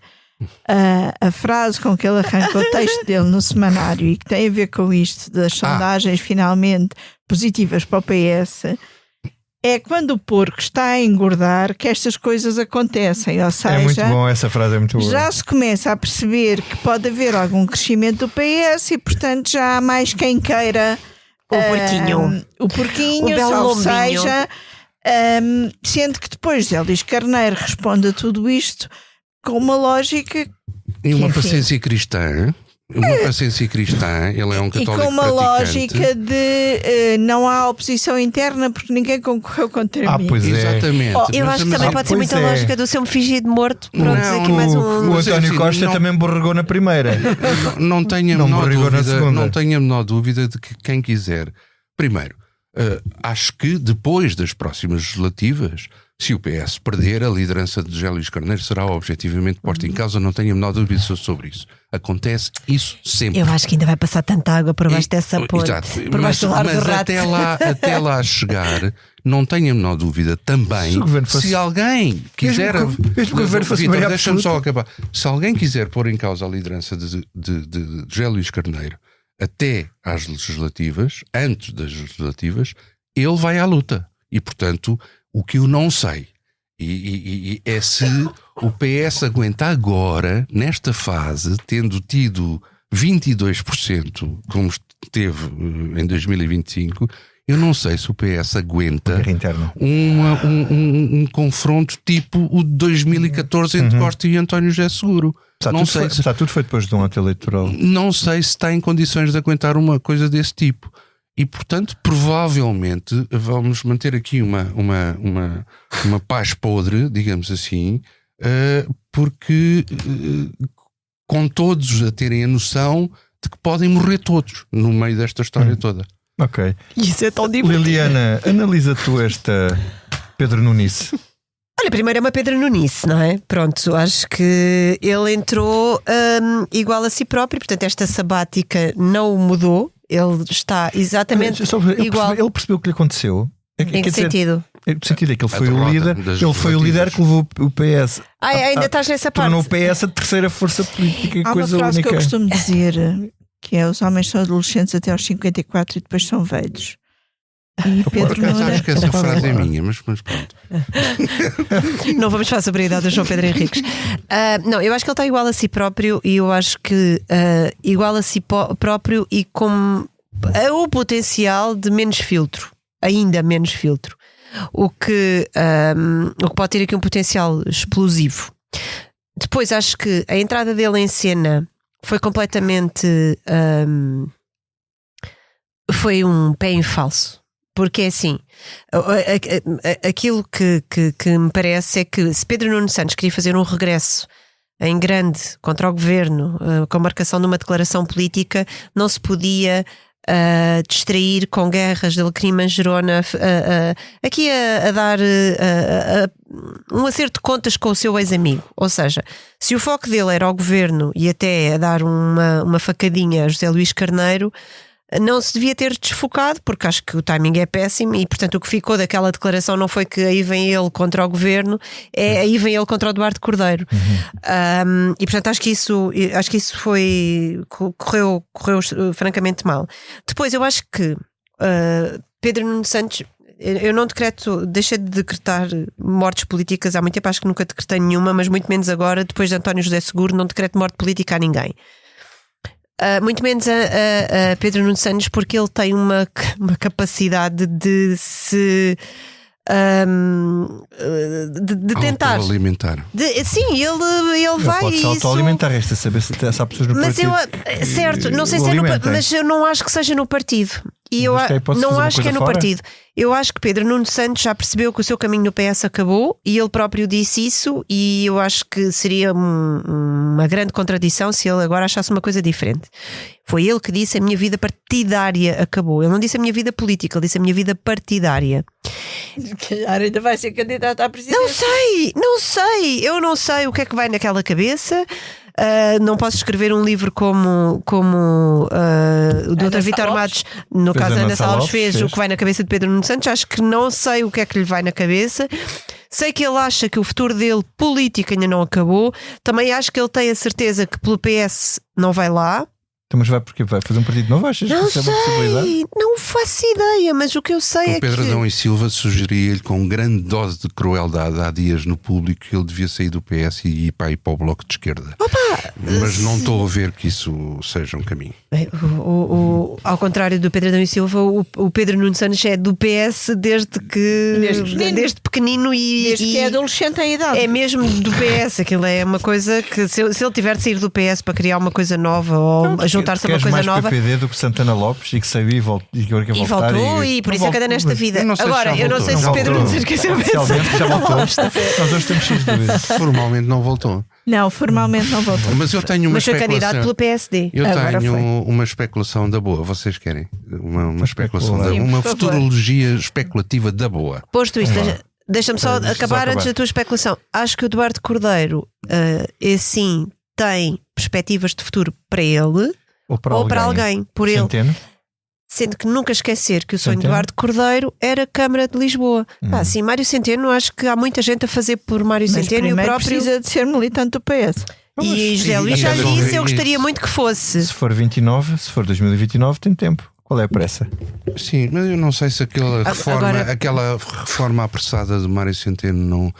a frase com que ele arranca o texto dele no semanário e que tem a ver com isto das sondagens finalmente positivas para o PS, é quando o porco está a engordar que estas coisas acontecem. Ou seja, é muito bom, essa frase é muito boa. Já se começa a perceber que pode haver algum crescimento do PS e portanto já há mais quem queira o porquinho, ou seja, sendo que depois José Luís Carneiro responde a tudo isto com uma lógica e uma paciência cristã. Ele é um católico e com uma praticante. Lógica de não há oposição interna porque ninguém concorreu contra mim. Pois é. Exatamente. Eu acho que também pode ser muita lógica do seu me fingir de morto. Pronto, aqui mais o António Costa também borregou na primeira. Não tenho a menor dúvida de que quem quiser. Primeiro, acho que depois das próximas legislativas, se o PS perder, a liderança de José Luís Carneiro será objetivamente posta em causa, não tenho a menor dúvida sobre isso. Acontece isso sempre. Eu acho que ainda vai passar tanta água por baixo dessa ponte. Por baixo do Largo do Rato. Até lá chegar, não tenho a menor dúvida também. Se alguém quiser. Deixa-me só acabar. Se alguém quiser pôr em causa a liderança de José Luís Carneiro até às legislativas, antes das legislativas, ele vai à luta. E, portanto, o que eu não sei é se o PS aguenta agora, nesta fase, tendo tido 22%, como teve em 2025, eu não sei se o PS aguenta um confronto tipo o de 2014 entre Costa e António José Seguro. Está tudo feito depois de um ato eleitoral. Não sei se está em condições de aguentar uma coisa desse tipo. E, portanto, provavelmente vamos manter aqui uma paz podre, digamos assim, porque com todos a terem a noção de que podem morrer todos no meio desta história toda. Ok. Isso é tão divertido. Liliana, analisa tu esta Pedro Nunes. Olha, primeiro é uma Pedro Nunes, não é? Pronto, acho que ele entrou igual a si próprio, portanto esta sabática não o mudou. Ele está exatamente igual. Ele percebeu o que lhe aconteceu. Em que sentido? No sentido é que ele foi o líder. Ele foi o líder que levou o PS. Ainda estás nessa parte. Tornou o PS a terceira força política. Há coisa uma frase única. que eu costumo dizer, que é: os homens são adolescentes até aos 54 e depois são velhos. E Pedro acho que essa frase é minha, mas pronto. Não vamos falar sobre a idade do João Pedro Henriques. Não, eu acho que ele está igual a si próprio e eu acho que igual a si próprio e com o potencial de menos filtro, ainda menos filtro, o que pode ter aqui um potencial explosivo. Depois acho que a entrada dele em cena foi completamente foi um pé em falso. Porque é assim, aquilo que me parece é que se Pedro Nuno Santos queria fazer um regresso em grande contra o governo, com a marcação de uma declaração política, não se podia distrair com guerras de Alecrim Gerona, aqui a dar um acerto de contas com o seu ex-amigo. Ou seja, se o foco dele era o governo e até a dar uma facadinha a José Luís Carneiro, não se devia ter desfocado, porque acho que o timing é péssimo e, portanto, o que ficou daquela declaração não foi que aí vem ele contra o governo, é aí vem ele contra o Duarte Cordeiro. E, portanto, acho que isso correu francamente mal. Depois, eu acho que Pedro Nuno Santos, eu não deixei de decretar mortes políticas há muito tempo, acho que nunca decretei nenhuma, mas muito menos agora, depois de António José Seguro, não decreto morte política a ninguém. Muito menos a Pedro Nuno Santos, porque ele tem uma capacidade de se de tentar autoalimentar. Sim, ele vai pode se autoalimentar, resta saber se há pessoas no partido. Certo, não sei se é mas eu não acho que seja no partido. E eu não acho que é no partido. Eu acho que Pedro Nuno Santos já percebeu que o seu caminho no PS acabou e ele próprio disse isso, e eu acho que seria uma grande contradição se ele agora achasse uma coisa diferente. Foi ele que disse: a minha vida partidária acabou. Ele não disse a minha vida política, ele disse a minha vida partidária. Ainda vai ser candidato à presidência. Não sei, eu não sei o que é que vai naquela cabeça. Não posso escrever um livro como o Dr. Vítor Matos, no caso Ana Salles, fez o que vai na cabeça de Pedro Nuno Santos. Acho que não sei o que é que lhe vai na cabeça. Sei que ele acha que o futuro dele político ainda não acabou. Também acho que ele tem a certeza que pelo PS não vai lá. Então, mas vai porque vai fazer um partido novo? Achas não que isso é uma possibilidade? Não faço ideia, mas o que eu sei é que Pedro Adão e Silva sugeria-lhe com grande dose de crueldade há dias no público que ele devia sair do PS e ir para o Bloco de Esquerda. Mas não estou a ver que isso seja um caminho. Ao contrário do Pedro Adão e Silva, o Pedro Nuno Santos é do PS desde pequenino e desde que é adolescente em idade. É mesmo do PS. Aquilo é uma coisa que se ele tiver de sair do PS para criar uma coisa nova ou juntar-se a uma coisa mais nova. PPD do que Santana Lopes e que sabia e voltou e por isso é que anda nesta vida. Agora, eu não sei se Pedro Nuno Santos quer ser já voltou. Nós hoje temos X dúvidas. Formalmente não voltou. Não, formalmente não voltou. Mas eu tenho uma Mas foi especulação. candidato pelo PSD. Eu tenho uma especulação da boa. Vocês querem? Uma especulação da boa. Uma futurologia especulativa da boa. Posto isto, deixa-me só acabar antes da tua especulação. Acho que o Duarte Cordeiro, sim, tem perspectivas de futuro para ele ou para alguém por Centeno. Ele. Sendo que nunca esquecer que o sonho de Duarte Cordeiro era a Câmara de Lisboa. Sim, Mário Centeno, acho que há muita gente a fazer por Mário Centeno e o próprio precisa de ser militante do PS. E José Luís já disse, eu gostaria muito que fosse. Se for 29, se for 2029, tem tempo. Qual é a pressa? Sim, mas eu não sei se aquela reforma apressada de Mário Centeno não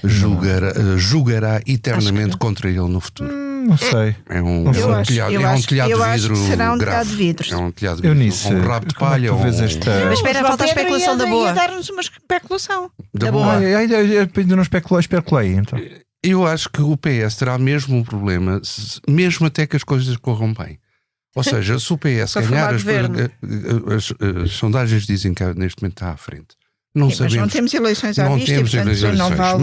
julgará eternamente contra ele no futuro. Não sei. É um telhado de vidro. Será um telhado de vidro. É um telhado de vidro. Um rabo de palha. Mas espera, falta a especulação da boa. Ia dar-nos uma especulação. Da boa. Ainda não especulei, então. Eu acho que o PS terá mesmo um problema, mesmo até que as coisas corram bem. Ou seja, se o PS ganhar, as sondagens dizem que neste momento está à frente. Não sabemos. Mas não temos eleições à vista, portanto, não vale.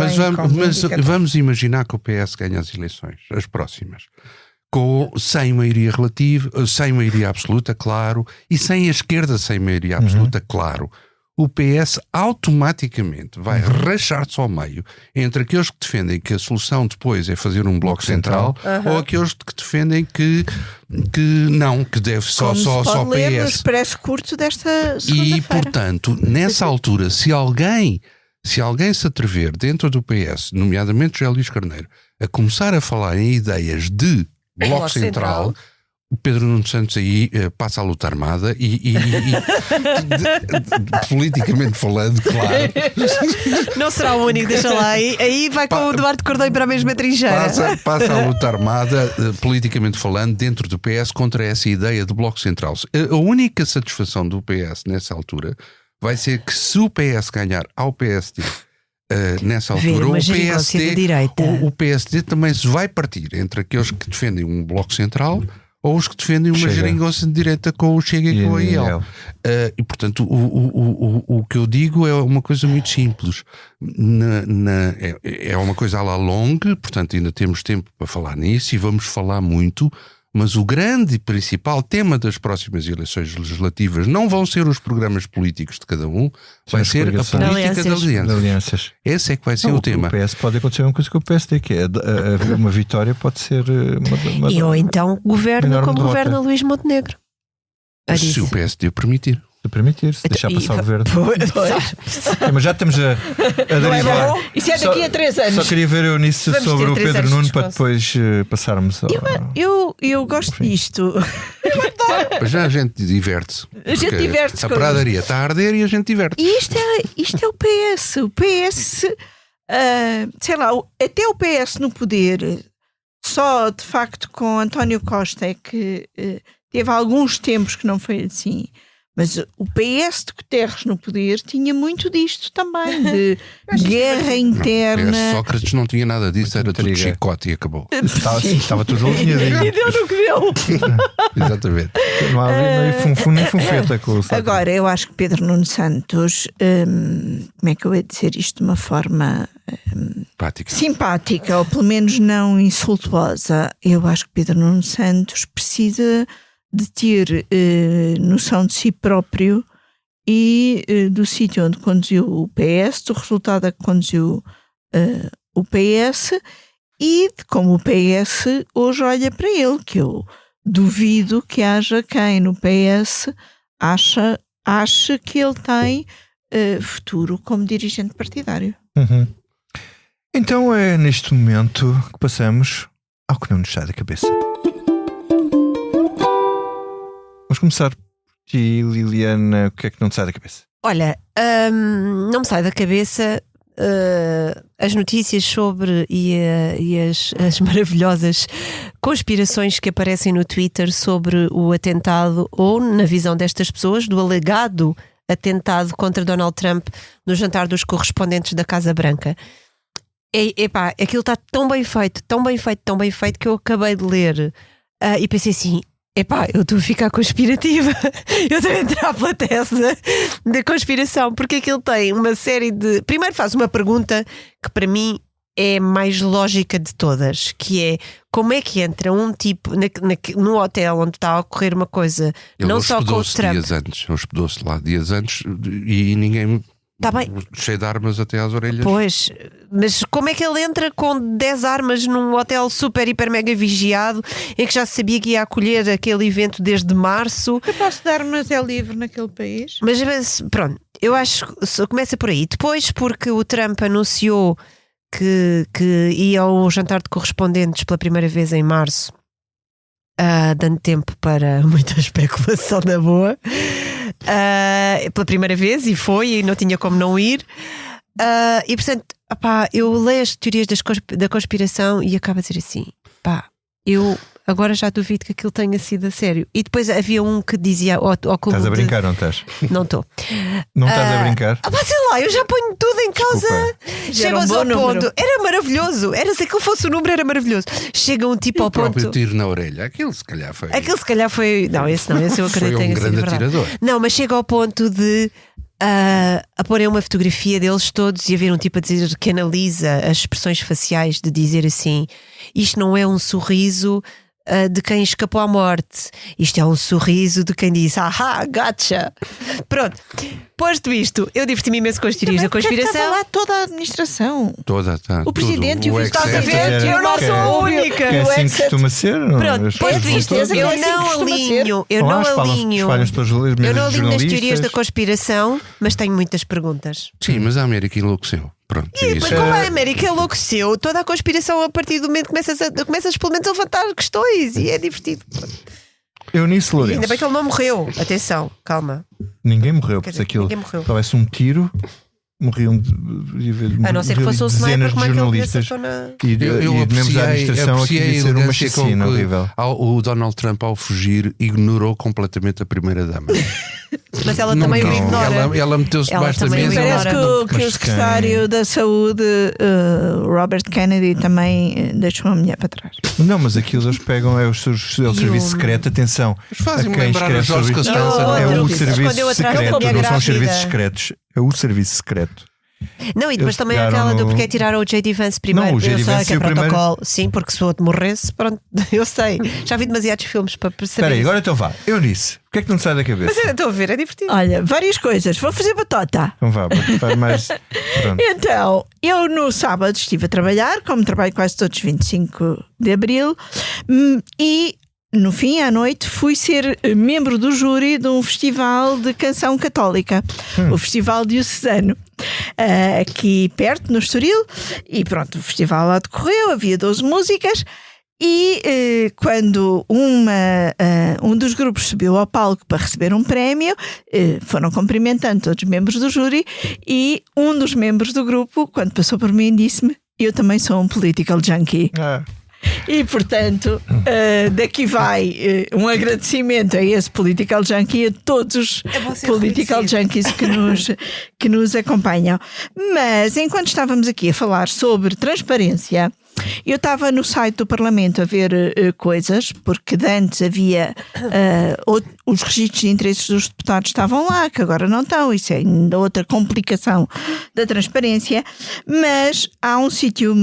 Mas vamos imaginar que o PS ganha as eleições, as próximas, sem maioria relativa, sem maioria absoluta, claro, e sem a esquerda sem maioria absoluta, claro. O PS automaticamente vai rachar-se ao meio entre aqueles que defendem que a solução depois é fazer um bloco central ou aqueles que defendem que não, que deve só PS. Parece curto desta segunda-feira. E, portanto, nessa altura, se alguém se atrever dentro do PS, nomeadamente José Luís Carneiro, a começar a falar em ideias de bloco central, Pedro Nuno Santos aí passa a luta armada e politicamente falando, claro. Não será o único, deixa lá. Aí vai com o Duarte Cordeiro para a mesma trincheira. Passa a luta armada, politicamente falando, dentro do PS contra essa ideia de bloco central. A única satisfação do PS nessa altura vai ser que se o PS ganhar ao PSD nessa altura, o PSD também se vai partir entre aqueles que defendem um bloco central ou os que defendem uma geringonça de direita com o Chega e com a IEL. E, portanto, o que eu digo é uma coisa muito simples. É uma coisa à la longue, portanto, ainda temos tempo para falar nisso e vamos falar muito, mas o grande e principal tema das próximas eleições legislativas não vão ser os programas políticos de cada um, vai ser a política de alianças. Esse é que vai ser o tema. O PS pode acontecer uma coisa com o PSD, que é uma vitória pode ser ou então governa como governa Luís Montenegro. Se o PSD permitir. Se permitir, se deixar passar o governo. Mas já estamos a derivar. Isso é daqui a 3 anos. Só queria ver eu nisso sobre o Pedro Nuno para depois passarmos ao... Eu gosto disto. Mas já a gente diverte-se. A gente diverte-se. A pradaria está a arder e a gente diverte. E isto é o PS. O PS, sei lá, até o PS no poder, só de facto com António Costa é que teve alguns tempos que não foi assim. Mas o PS de Guterres no poder tinha muito disto também, de guerra interna. Sócrates não tinha nada disso, era tudo chicote e acabou. Estava tudo alinhadinho. E deu no que deu. Exatamente. Não havia nem funfeta com o Sócrates. Agora, eu acho que Pedro Nuno Santos, como é que eu ia dizer isto de uma forma simpática, ou pelo menos não insultuosa, eu acho que Pedro Nuno Santos precisa de ter noção de si próprio e do sítio onde conduziu o PS, do resultado a que conduziu o PS e de como o PS hoje olha para ele, que eu duvido que haja quem no PS ache que ele tem futuro como dirigente partidário. Uhum. Então é neste momento que passamos ao que não nos sai da cabeça. Vamos começar por ti, Liliana. O que é que não te sai da cabeça? Olha, não me sai da cabeça as notícias sobre e as maravilhosas conspirações que aparecem no Twitter sobre o atentado, ou na visão destas pessoas, do alegado atentado contra Donald Trump no jantar dos correspondentes da Casa Branca. Aquilo está tão bem feito que eu acabei de ler e pensei assim: eu estou a ficar conspirativa. Eu estou a entrar pela tese da conspiração, porque aquilo tem uma série de... Primeiro faz uma pergunta que para mim é mais lógica de todas, que é: como é que entra um tipo no hotel onde está a ocorrer uma coisa, ele não só com o Trump... Hospedou-se lá dias antes e ninguém... Tá bem. Cheio de armas até às orelhas. Pois, mas como é que ele entra com 10 armas num hotel super, hiper, mega vigiado, em que já se sabia que ia acolher aquele evento desde março? Eu posso de armas é livre naquele país? Mas pronto, eu acho que começa por aí. Depois, porque o Trump anunciou que ia ao jantar de correspondentes pela primeira vez em março, dando tempo para muita especulação na boa, pela primeira vez, e foi, e não tinha como não ir, e portanto, eu leio as teorias da conspiração e acabo a dizer assim: eu agora já duvido que aquilo tenha sido a sério. E depois havia um que dizia ao clube. Estás a brincar, não estás? Não estou. Não estás a brincar? Sei lá, eu já ponho tudo em causa. Chegam ao ponto. Era maravilhoso. Se aquilo fosse o número, era maravilhoso. Chega um tipo ao ponto. O próprio tiro na orelha. Aquilo se calhar foi. Não, esse eu acredito que foi um grande atirador. Não, mas chega ao ponto de a porem uma fotografia deles todos e haver um tipo a dizer que analisa as expressões faciais, de dizer assim: isto não é um sorriso de quem escapou à morte, isto é um sorriso de quem disse "Ahá, gotcha". Pronto, posto isto, eu diverti-me imenso com as teorias da conspiração. Estava lá toda a administração, tá, o presidente e o vice-presidente. Eu não sou a única. Que é assim que costuma ser. Pronto, posto isto, eu não alinho nas teorias da conspiração, mas tenho muitas perguntas. Sim, mas a América enlouqueceu. Pronto, e depois, como a América enlouqueceu, toda a conspiração, a partir do momento que começas pelo menos a levantar questões, e é divertido. Eunice Lourenço. Ainda bem que ele não morreu. Atenção, calma. Ninguém morreu, porque aquilo talvez um tiro. Morriam a não ser que fosse um dezenas de jornalistas e membros da administração aqui de ser uma chacina horrível. O Donald Trump, ao fugir, ignorou completamente a primeira-dama. Mas ela também o ignora. Ela meteu-se debaixo da mesa. Parece que o secretário da Saúde, Robert Kennedy, também deixou a mulher para trás. Não, mas aquilo eles pegam é o serviço secreto. Atenção, fazem-me lembrar a Jorge Costanza. É o serviço secreto, não são os serviços secretos. É o serviço secreto. Não, e depois também aquela do porque tiraram o J.D. Vance primeiro. Não, o J.D. Vance que é protocolo. Sim, porque se o outro morresse, pronto, eu sei. Já vi demasiados filmes para perceber. Espera aí, agora então vá. Eunice, o que é que não te sai da cabeça? Mas estou a ver, é divertido. Olha, várias coisas. Vou fazer batota. Então vá, faz mais. Pronto. Então, eu no sábado estive a trabalhar, como trabalho quase todos os 25 de Abril, e no fim, à noite, fui ser membro do júri de um festival de canção católica, o Festival Diocesano, aqui perto, no Estoril, e pronto, o festival lá decorreu, havia 12 músicas, e quando um dos grupos subiu ao palco para receber um prémio, foram cumprimentando todos os membros do júri, e um dos membros do grupo, quando passou por mim, disse-me: eu também sou um political junkie. E portanto, daqui vai um agradecimento a esse political junkie e a todos os political junkies que nos acompanham. Mas enquanto estávamos aqui a falar sobre transparência, eu estava no site do Parlamento a ver coisas, porque de antes havia os registros de interesses dos deputados estavam lá, que agora não estão. Isso é ainda outra complicação da transparência. Mas há um sítio,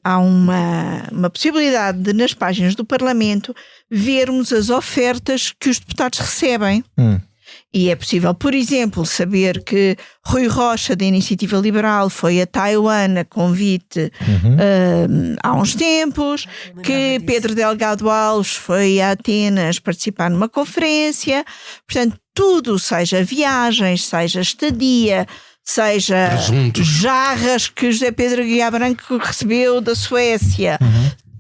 há uma possibilidade de, nas páginas do Parlamento, vermos as ofertas que os deputados recebem. E é possível, por exemplo, saber que Rui Rocha, da Iniciativa Liberal, foi a Taiwan a convite há uns tempos, que Pedro Delgado Alves foi a Atenas participar numa conferência. Portanto, tudo, seja viagens, seja estadia, seja jarras que José Pedro Aguiar Branco recebeu da Suécia,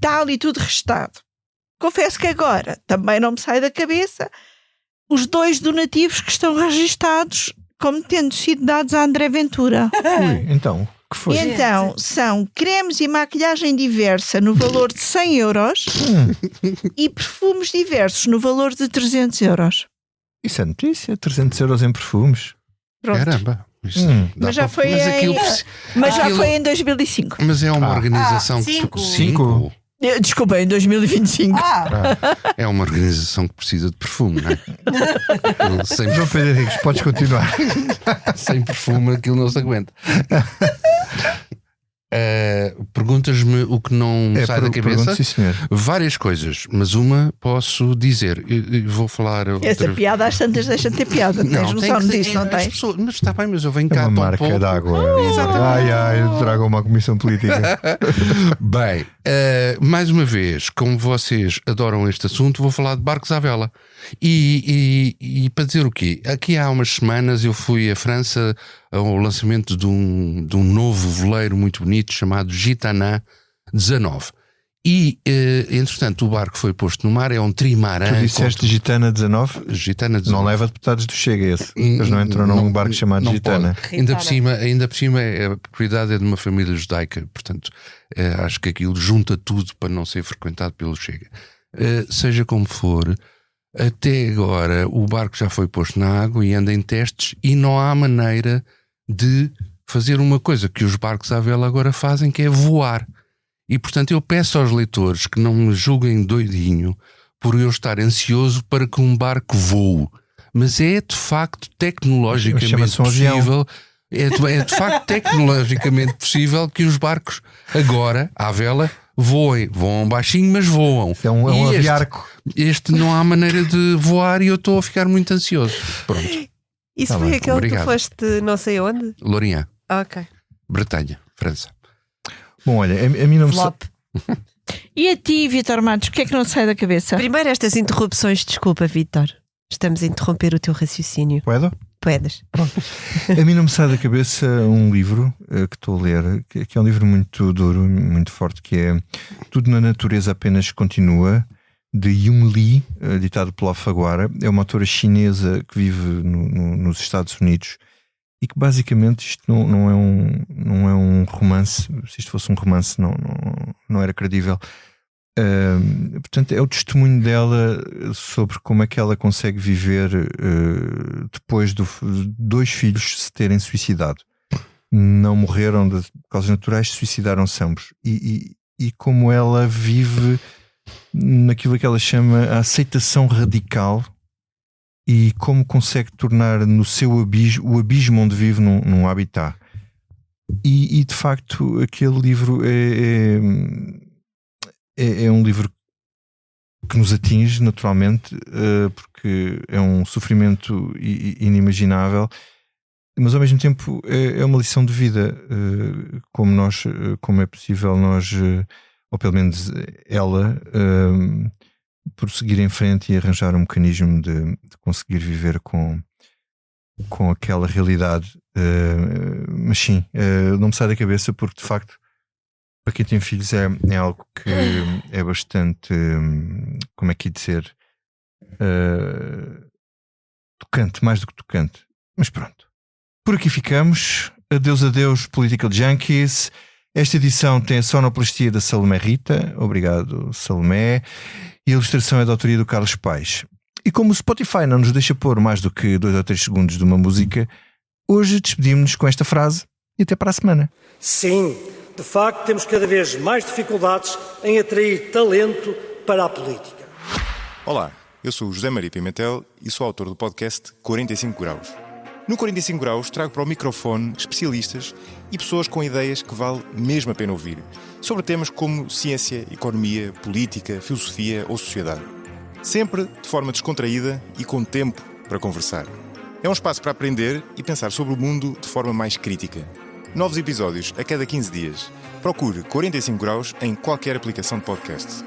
tal e tudo registado. Confesso que agora também não me sai da cabeça os 2 donativos que estão registados como tendo sido dados a André Ventura. Então, que foi? Então, são cremes e maquilhagem diversa no valor de 100 euros e perfumes diversos no valor de 300 euros. Isso é notícia, 300 euros em perfumes. Pronto. Caramba. Mas já foi em 2005. Mas é uma organização cinco. Desculpa, em 2025. É uma organização que precisa de perfume, não é? João Pedro Henriques, podes continuar. Sem perfume aquilo não se aguenta. Perguntas-me o que não sai da cabeça? Sim, senhor. Várias coisas, mas uma posso dizer. Eu vou falar. Essa piada às tantas deixa de ter piada. Tens noção disso, não tens? Mas está bem, mas eu venho cá. É uma marca d'água. Eu trago uma comissão política. Bem, mais uma vez, como vocês adoram este assunto, vou falar de barcos à vela. E para dizer o quê? Aqui há umas semanas eu fui à França ao lançamento de um novo veleiro muito bonito chamado Gitana 19. E, entretanto, o barco foi posto no mar, é um trimaran. Tu disseste Gitana 19? Gitana 19. Não leva deputados do Chega esse. Eles não entram num barco chamado Gitana. Ainda por cima a propriedade é de uma família judaica, portanto, acho que aquilo junta tudo para não ser frequentado pelo Chega. Seja como for, até agora o barco já foi posto na água e anda em testes e não há maneira de fazer uma coisa que os barcos à vela agora fazem, que é voar. E portanto eu peço aos leitores que não me julguem doidinho por eu estar ansioso para que um barco voe. Mas é de facto tecnologicamente possível. É de facto tecnologicamente possível que os barcos agora, à vela, voem baixinho, mas voam. É um aviarco. Este não há maneira de voar e eu estou a ficar muito ansioso. Pronto. Isso foi aquele que tu foste não sei onde? Lourinhã. Ok. Bretanha, França. Bom, olha, a mim não me... E a ti, Vítor Matos, o que é que não te sai da cabeça? Primeiro estas interrupções, desculpa, Vítor. Estamos a interromper o teu raciocínio. Podes. A mim não me sai da cabeça um livro que estou a ler, que é um livro muito duro, muito forte, que é Tudo na Natureza Apenas Continua, de Yung Lee, ditado pela Alfaguara. É uma autora chinesa que vive nos Estados Unidos e que basicamente isto não é um romance. Se isto fosse um romance não era credível. Portanto, é o testemunho dela sobre como é que ela consegue viver depois de 2 filhos se terem suicidado. Não morreram de causas naturais, suicidaram-se ambos. E como ela vive naquilo que ela chama a aceitação radical e como consegue tornar no seu abismo, o abismo onde vive num habitat. E de facto aquele livro é um livro que nos atinge naturalmente, porque é um sofrimento inimaginável, mas ao mesmo tempo é uma lição de vida, como é possível nós, ou pelo menos ela, seguir em frente e arranjar um mecanismo de conseguir viver com aquela realidade. Mas sim, não me sai da cabeça, porque de facto, para quem tem filhos, é algo que é bastante, como é que ia dizer, tocante, mais do que tocante. Mas pronto, por aqui ficamos. Adeus, Political Junkies. Esta edição tem a sonoplastia da Salomé Rita. Obrigado, Salomé. E a ilustração é da autoria do Carlos Paes. E como o Spotify não nos deixa pôr mais do que 2 ou 3 segundos de uma música, hoje despedimos-nos com esta frase e até para a semana. Sim, de facto temos cada vez mais dificuldades em atrair talento para a política. Olá, eu sou o José Maria Pimentel e sou autor do podcast 45 Graus. No 45 Graus trago para o microfone especialistas e pessoas com ideias que vale mesmo a pena ouvir, sobre temas como ciência, economia, política, filosofia ou sociedade. Sempre de forma descontraída e com tempo para conversar. É um espaço para aprender e pensar sobre o mundo de forma mais crítica. Novos episódios a cada 15 dias. Procure 45 Graus em qualquer aplicação de podcast.